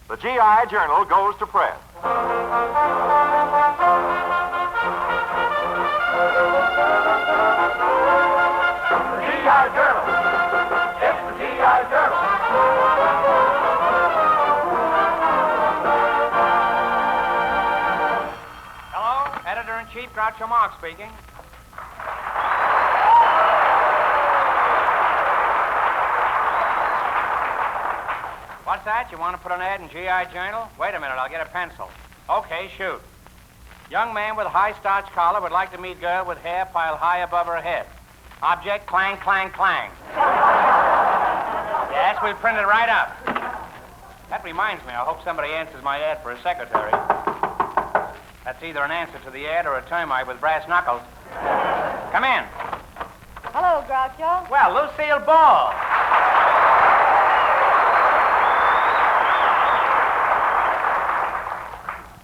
The GI Journal goes to press. The GI Journal. It's the GI Journal. Hello, Editor-in-Chief Groucho Marx speaking. What's that? You want to put an ad in GI Journal? Wait a minute, I'll get a pencil. Okay, shoot. Young man with a high starch collar would like to meet girl with hair piled high above her head. Object, clang, clang, clang. Yes, we'll print it right up. That reminds me, I hope somebody answers my ad for a secretary. That's either an answer to the ad or a termite with brass knuckles. Come in. Hello, Groucho. Well, Lucille Ball.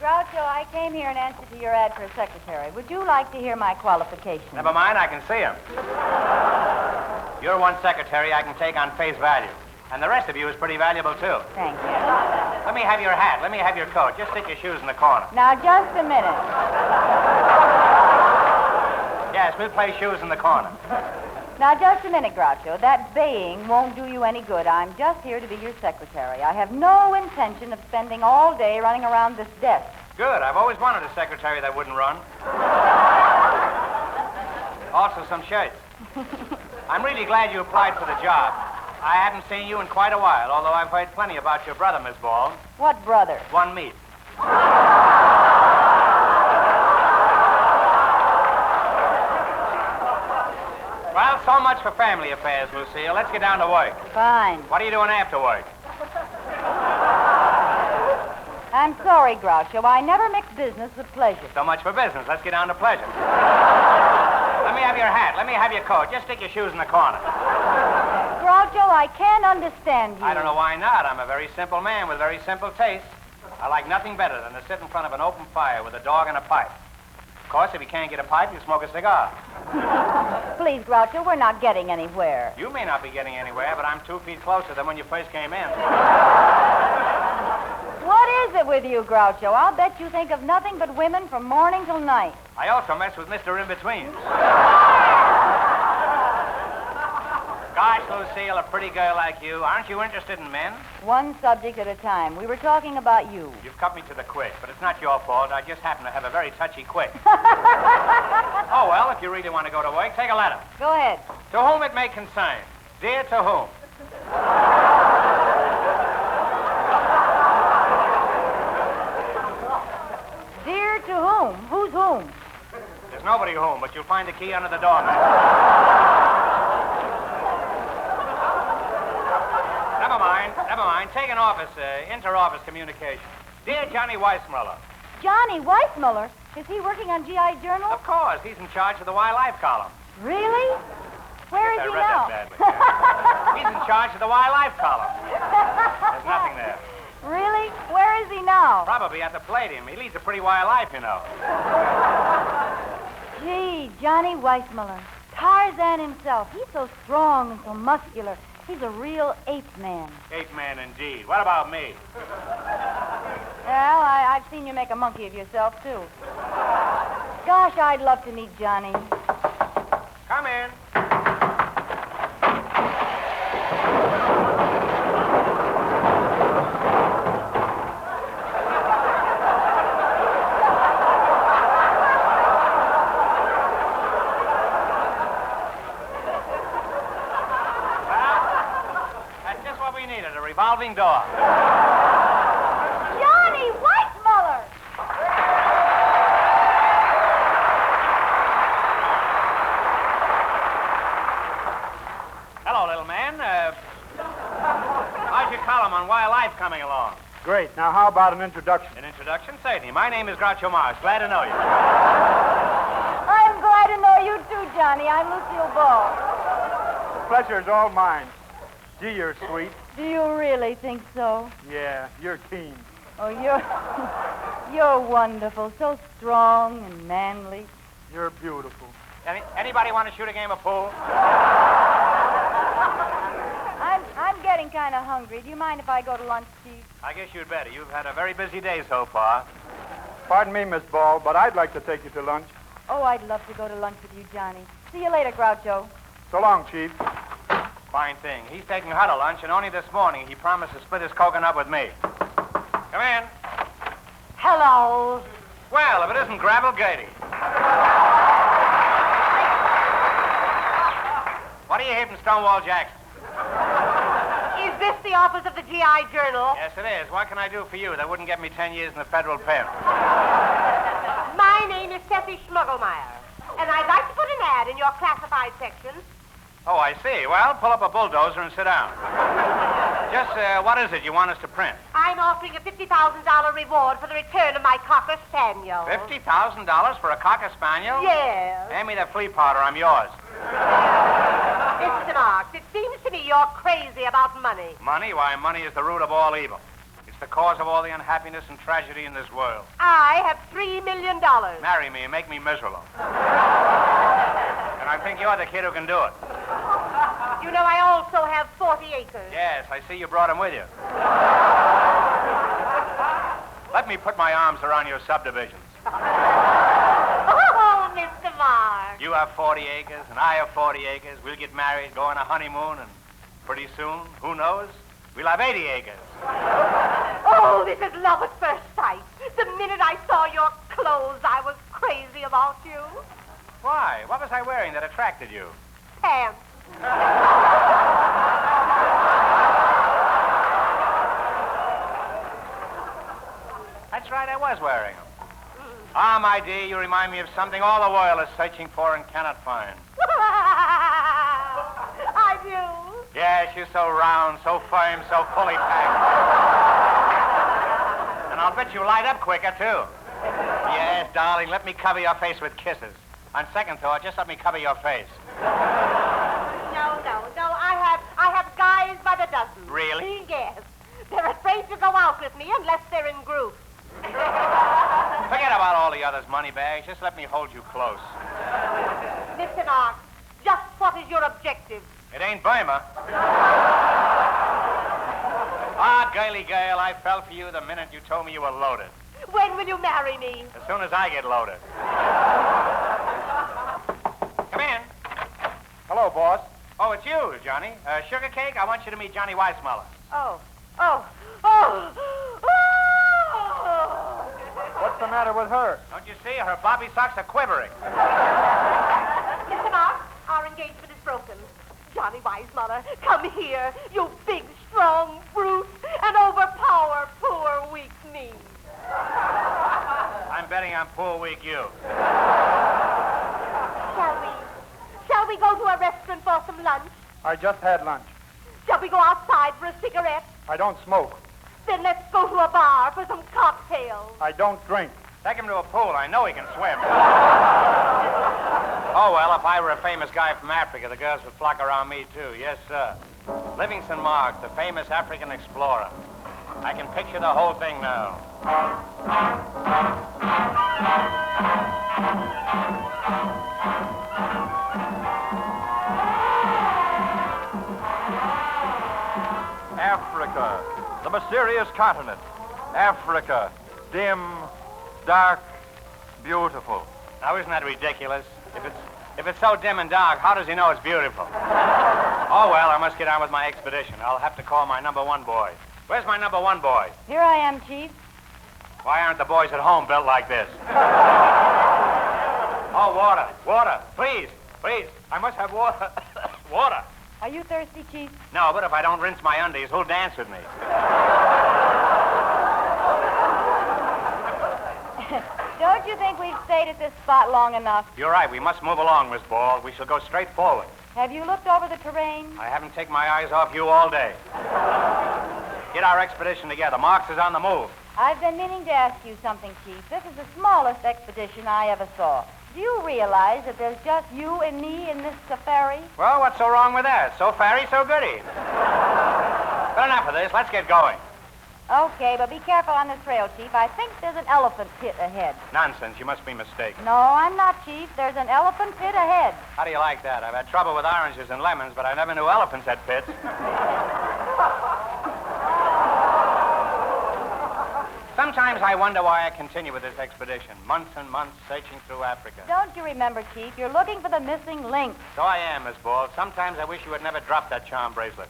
Groucho, I came here in answer to your ad for a secretary. Would you like to hear my qualifications? Never mind, I can see him. You're one secretary I can take on face value. And the rest of you is pretty valuable, too. Thank you. Let me have your hat. Let me have your coat. Just stick your shoes in the corner. Now, just a minute. Yes, we'll play shoes in the corner. Now, just a minute, Groucho. That baying won't do you any good. I'm just here to be your secretary. I have no intention of spending all day running around this desk. Good. I've always wanted a secretary that wouldn't run. Also, some shirts. I'm really glad you applied for the job. I haven't seen you in quite a while, although I've heard plenty about your brother, Miss Ball. What brother? One meat. Well, so much for family affairs, Lucille. Let's get down to work. Fine. What are you doing after work? I'm sorry, Groucho. I never mix business with pleasure. So much for business. Let's get down to pleasure. Let me have your hat. Let me have your coat. Just stick your shoes in the corner. Groucho, I can't understand you. I don't know why not. I'm a very simple man with very simple tastes. I like nothing better than to sit in front of an open fire with a dog and a pipe. Of course, if you can't get a pipe, you smoke a cigar. Please, Groucho, we're not getting anywhere. You may not be getting anywhere, but I'm 2 feet closer than when you first came in. What is it with you, Groucho? I'll bet you think of nothing but women from morning till night. I also mess with Mr. In-Between. Gosh, Lucille, a pretty girl like you. Aren't you interested in men? One subject at a time. We were talking about you. You've cut me to the quick, but it's not your fault. I just happen to have a very touchy quick. Oh, well, if you really want to go to work, take a letter. Go ahead. To whom it may concern. Dear to whom? Dear to whom? Who's whom? There's nobody home, but you'll find the key under the doormat. Never mind. Take an office, inter-office communication. Dear Johnny Weissmuller. Johnny Weissmuller? Is he working on GI Journal? Of course. He's in charge of the Wildlife column. Really? Where is I he read now? that badly. He's in charge of the Wildlife column. There's nothing there. Really? Where is he now? Probably at the Palladium. He leads a pretty wild life, you know. Gee, Johnny Weissmuller. Tarzan himself. He's so strong and so muscular. He's a real ape man. Ape man, indeed. What about me? Well, I've seen you make a monkey of yourself, too. Gosh, I'd love to meet Johnny. Come in. Revolving door. Johnny Weissmuller! Hello, little man. How's your column on wildlife coming along? Great. Now, how about an introduction? An introduction? Certainly. My name is Groucho Marx. Glad to know you. I'm glad to know you, too, Johnny. I'm Lucille Ball. The pleasure is all mine. Gee, you're sweet. Do you really think so? Yeah, you're keen. Oh, you're wonderful. So strong and manly. You're beautiful. Anybody want to shoot a game of pool? I'm getting getting kind of hungry. Do you mind if I go to lunch, Chief? I guess you'd better. You've had a very busy day so far. Pardon me, Miss Ball, but I'd like to take you to lunch. Oh, I'd love to go to lunch with you, Johnny. See you later, Groucho. So long, Chief. Fine thing. He's taking her to lunch, and only this morning he promised to split his coconut with me. Come in. Hello. Well, if it isn't Gravel Gady. What do you hear from Stonewall Jackson? Is this the office of the GI Journal? Yes, it is. What can I do for you that wouldn't get me 10 years in the federal pen? My name is Steffi Schmuggelmeyer, and I'd like to put an ad in your classified section. Oh, I see. Well, pull up a bulldozer and sit down. Just, what is it you want us to print? I'm offering a $50,000 reward for the return of my Cocker Spaniel. $50,000 for a Cocker Spaniel? Yes. Hand me that flea powder. I'm yours. Mr. Marx, it seems to me you're crazy about money. Money? Why, money is the root of all evil. It's the cause of all the unhappiness and tragedy in this world. I have $3 million. Marry me and make me miserable. And I think you're the kid who can do it. You know, I also have 40 acres. Yes, I see you brought him with you. Let me put my arms around your subdivisions. Oh, Mr. Marx. You have 40 acres, and I have 40 acres. We'll get married, go on a honeymoon, and pretty soon, who knows, we'll have 80 acres. Oh, this is love at first sight. The minute I saw your clothes, I was crazy about you. Why? What was I wearing that attracted you? Pants. That's right, I was wearing them. Ah, my dear, you remind me of something all the world is searching for and cannot find. I do. Yes, you're so round, so firm, so fully packed. And I'll bet you light up quicker, too. Yes, darling, let me cover your face with kisses. On second thought, just let me cover your face. No. I have guys by the dozen. Really? Yes. They're afraid to go out with me unless they're in groups. Forget about all the others' money bags. Just let me hold you close. Mr. Marx, just what is your objective? It ain't Burma. Ah, girly girl, I fell for you the minute you told me you were loaded. When will you marry me? As soon as I get loaded. Come in. Hello, boss. Oh, it's you, Johnny. Sugar cake, I want you to meet Johnny Weissmuller. Oh. What's the matter with her? Don't you see? Her bobby socks are quivering. Mr. Marx, our engagement is broken. Johnny Weissmuller, come here, you big, strong brute, and overpower poor, weak me. I'm betting on poor, weak you. Shall we go to a restaurant for some lunch? I just had lunch. Shall we go outside for a cigarette? I don't smoke. Then let's go to a bar for some cocktails. I don't drink. Take him to a pool. I know he can swim. Oh, well, if I were a famous guy from Africa, the girls would flock around me, too. Yes, sir. Livingston Marx, the famous African explorer. I can picture the whole thing now. Africa, the mysterious continent. Africa, dim, dark, beautiful. Now, isn't that ridiculous? If it's so dim and dark, how does he know it's beautiful? Oh, well, I must get on with my expedition. I'll have to call my number one boy. Where's my number one boy? Here I am, Chief. Why aren't the boys at home built like this? Oh, water. Please. I must have water. Water. Are you thirsty, Chief? No, but if I don't rinse my undies, who'll dance with me? Don't you think we've stayed at this spot long enough? You're right. We must move along, Miss Ball. We shall go straight forward. Have you looked over the terrain? I haven't taken my eyes off you all day. Get our expedition together. Marx is on the move. I've been meaning to ask you something, Chief. This is the smallest expedition I ever saw. Do you realize that there's just you and me in this safari? Well, what's so wrong with that? So fairy, so goody. But enough of this. Let's get going. Okay, but be careful on the trail, Chief. I think there's an elephant pit ahead. Nonsense. You must be mistaken. No, I'm not, Chief. There's an elephant pit ahead. How do you like that? I've had trouble with oranges and lemons, but I never knew elephants had pits. Sometimes I wonder why I continue with this expedition. Months and months searching through Africa. Don't you remember, Chief? You're looking for the missing link. So I am, Miss Ball. Sometimes I wish you had never dropped that charm bracelet.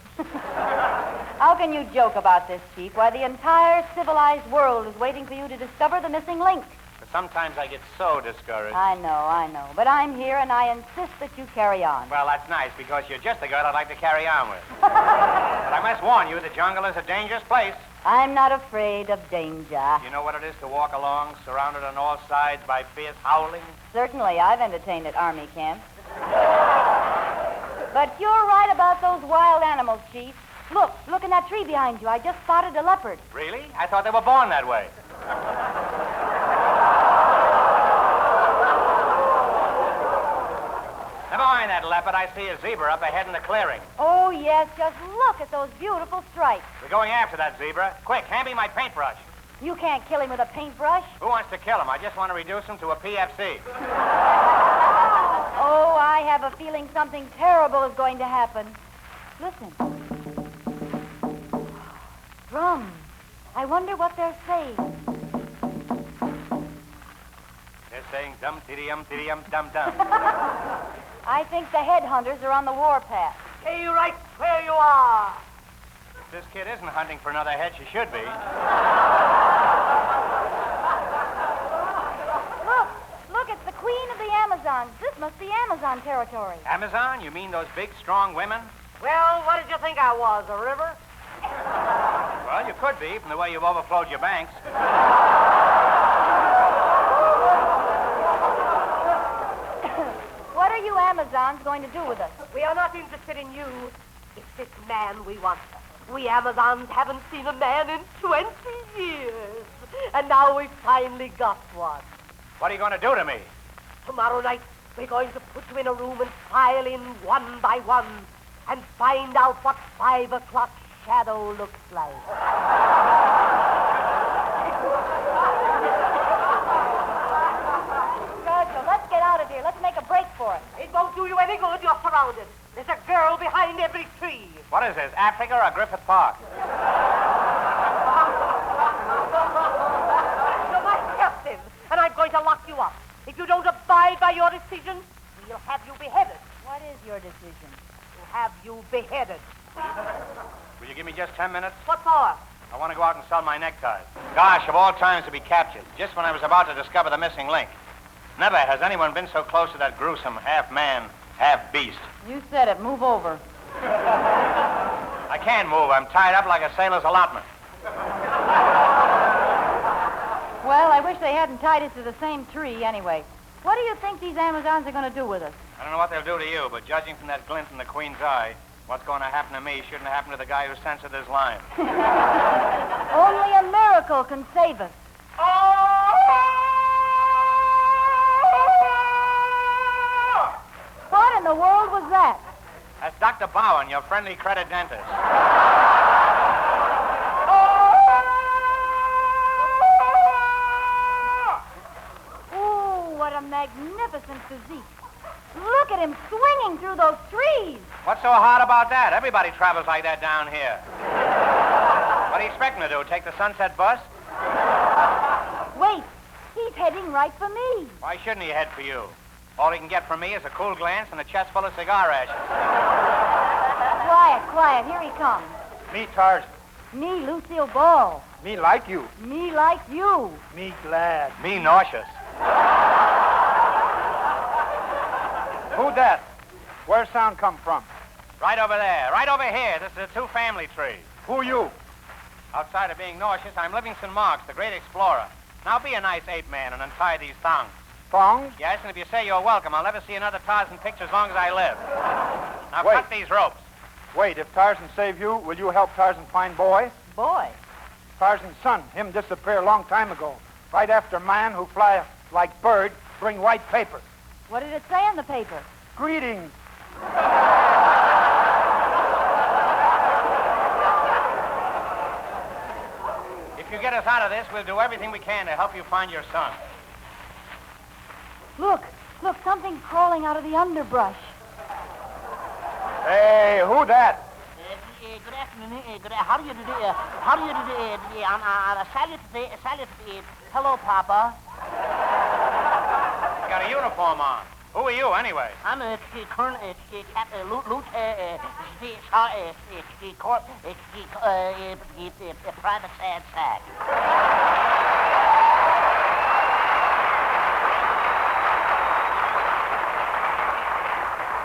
How can you joke about this, Chief? Why, the entire civilized world is waiting for you to discover the missing link. But sometimes I get so discouraged. I know. But I'm here, and I insist that you carry on. Well, that's nice, because you're just the girl I'd like to carry on with. But I must warn you, the jungle is a dangerous place. I'm not afraid of danger. You know what it is to walk along, surrounded on all sides by fierce howling? Certainly, I've entertained at army camps. But you're right about those wild animals, Chief. Look in that tree behind you. I just spotted a leopard. Really? I thought they were born that way. Never mind that leopard. I see a zebra up ahead in the clearing. Oh, yes, just look at those beautiful stripes. We're going after that zebra. Quick, hand me my paintbrush. You can't kill him with a paintbrush. Who wants to kill him? I just want to reduce him to a PFC. Oh, I have a feeling something terrible is going to happen. Listen. Drums. I wonder what they're saying. They're saying dum-tiddy-um-tiddy-um-dum-dum. I think the headhunters are on the warpath. Stay right where you are. If this kid isn't hunting for another head, she should be. Look, it's the queen of the Amazons. This must be Amazon territory. Amazon? You mean those big, strong women? Well, what did you think I was, a river? Well, you could be, from the way you've overflowed your banks. What are you Amazons going to do with us? We are not interested in you. It's this man we want. We Amazons haven't seen a man in 20 years. And now we finally got one. What are you going to do to me? Tomorrow night, we're going to put you in a room and file in one by one and find out what 5 o'clock shadow looks like. Groucho, let's get out of here. Let's make a break for it. It won't do you any good. You're surrounded. There's a girl behind every tree. What is this, Africa or Griffith Park? You're my captain, and I'm going to lock you up. If you don't abide by your decision, we'll have you beheaded. What is your decision? We'll have you beheaded. Will you give me just 10 minutes? What for? I want to go out and sell my neckties. Gosh, of all times to be captured, just when I was about to discover the missing link. Never has anyone been so close to that gruesome half-man, half-beast. You said it. Move over. I can't move. I'm tied up like a sailor's allotment. Well, I wish they hadn't tied us to the same tree anyway. What do you think these Amazons are going to do with us? I don't know what they'll do to you, but judging from that glint in the Queen's eye, what's going to happen to me shouldn't happen to the guy who censored this line. Only a miracle can save us. What in the world was that? That's Dr. Bowen, your friendly credit dentist. Ooh, what a magnificent physique. Look at him swinging through those trees. What's so hard about that? Everybody travels like that down here. What do you expect him to do, take the Sunset bus? Wait, he's heading right for me. Why shouldn't he head for you? All he can get from me is a cool glance and a chest full of cigar ashes. Quiet, here he comes. Me, Tarzan. Me, Lucille Ball. Me like you. Me like you. Me glad. Me nauseous. Who that? Where sound come from? Right over there, right over here. This is a two-family tree. Who you? Outside of being nauseous, I'm Livingston Marx, the great explorer. Now be a nice ape-man and untie these thongs. Thongs? Yes, and if you say you're welcome, I'll never see another Tarzan picture as long as I live. Now Wait. cut these ropes. Wait, if Tarzan save you, will you help Tarzan find boy? Boy. Tarzan's son, him disappear a long time ago. Right after man who fly like bird, bring white paper. What did it say on the paper? Greetings. If you get us out of this, we'll do everything we can to help you find your son. Look, something's crawling out of the underbrush. Hey, who that? Good afternoon, How do you do? Salute. Hello, Papa. You got a uniform on. Who are you, anyway? I'm a Colonel, Private Sad Sack.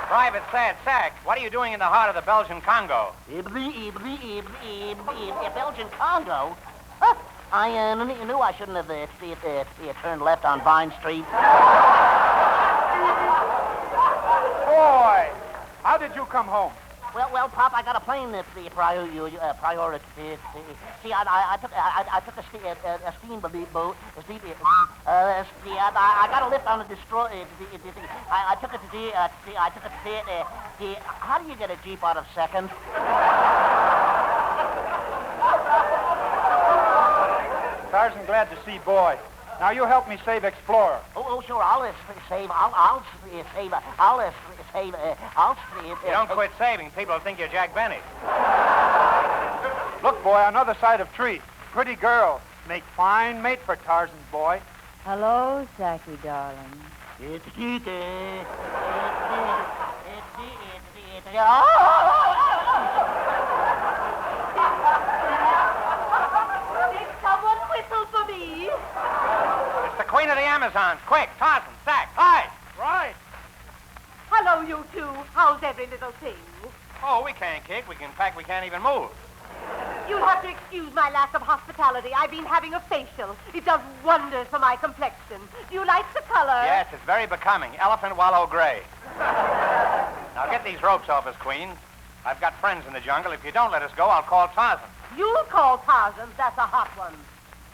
Private Sad Sack. What are you doing in the heart of the Belgian Congo? Belgian Congo? Huh. I knew I shouldn't have turned left on Vine Street. Boy, how did you come home? Well, Pop, I got a plane that's the priority. See, I took a steamboat. I got a lift on a destroyer. I took it to how do you get a Jeep out of second? Tarzan, glad to see boy. Now you help me save Explorer. Oh, sure. I'll save. You don't quit saving. People will think you're Jack Benny. Look, boy, on the other side of tree. Pretty girl. Make fine mate for Tarzan's boy. Hello, Sacky, darling. Did someone whistle for me? It's the Queen of the Amazons. Quick, Tarzan, Sack, hide. Right. Hello, you two. How's every little thing? Oh, we can't kick. In fact, we can't even move. You'll have to excuse my lack of hospitality. I've been having a facial. It does wonders for my complexion. Do you like the color? Yes, it's very becoming. Elephant wallow gray. Now get these ropes off us, Queen. I've got friends in the jungle. If you don't let us go, I'll call Tarzan. You'll call Tarzan. That's a hot one.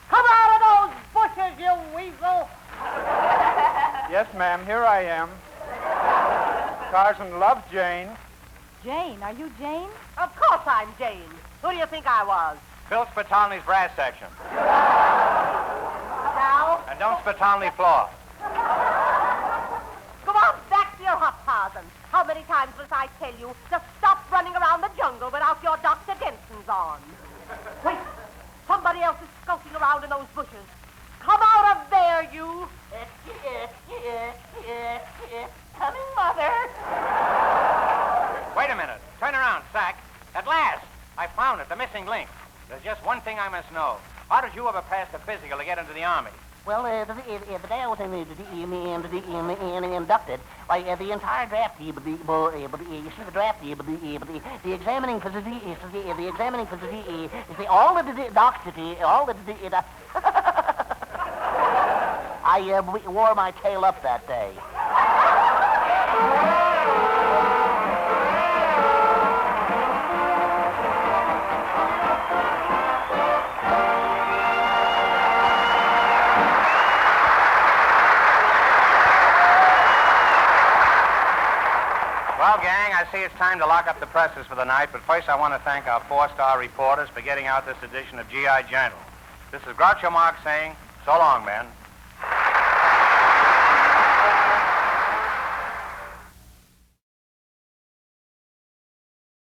Come out of those bushes, you weasel. Yes, ma'am, here I am. Tarzan loves Jane. Jane, are you Jane? Of course I'm Jane. Who do you think I was? Phil Spitalny's brass section. Now? And don't Spitalny floor. Go on back to your hut, Tarzan. How many times must I tell you to stop running around the jungle without your Dr. Denson's on? Wait. Somebody else is skulking around in those bushes. Come out of there, you. Coming, Mother. Wait a minute. Turn around, Sack. At last, I found it, the missing link. There's just one thing I must know. How did you ever pass the physical to get into the Army? Well, the day I was inducted, why, the entire draft, you see the draft, the examining physician, all the doctor, I wore my tail up that day. Well, gang, I see it's time to lock up the presses for the night, but first I want to thank our four-star reporters for getting out this edition of G.I. Journal. This is Groucho Marx saying, so long, men.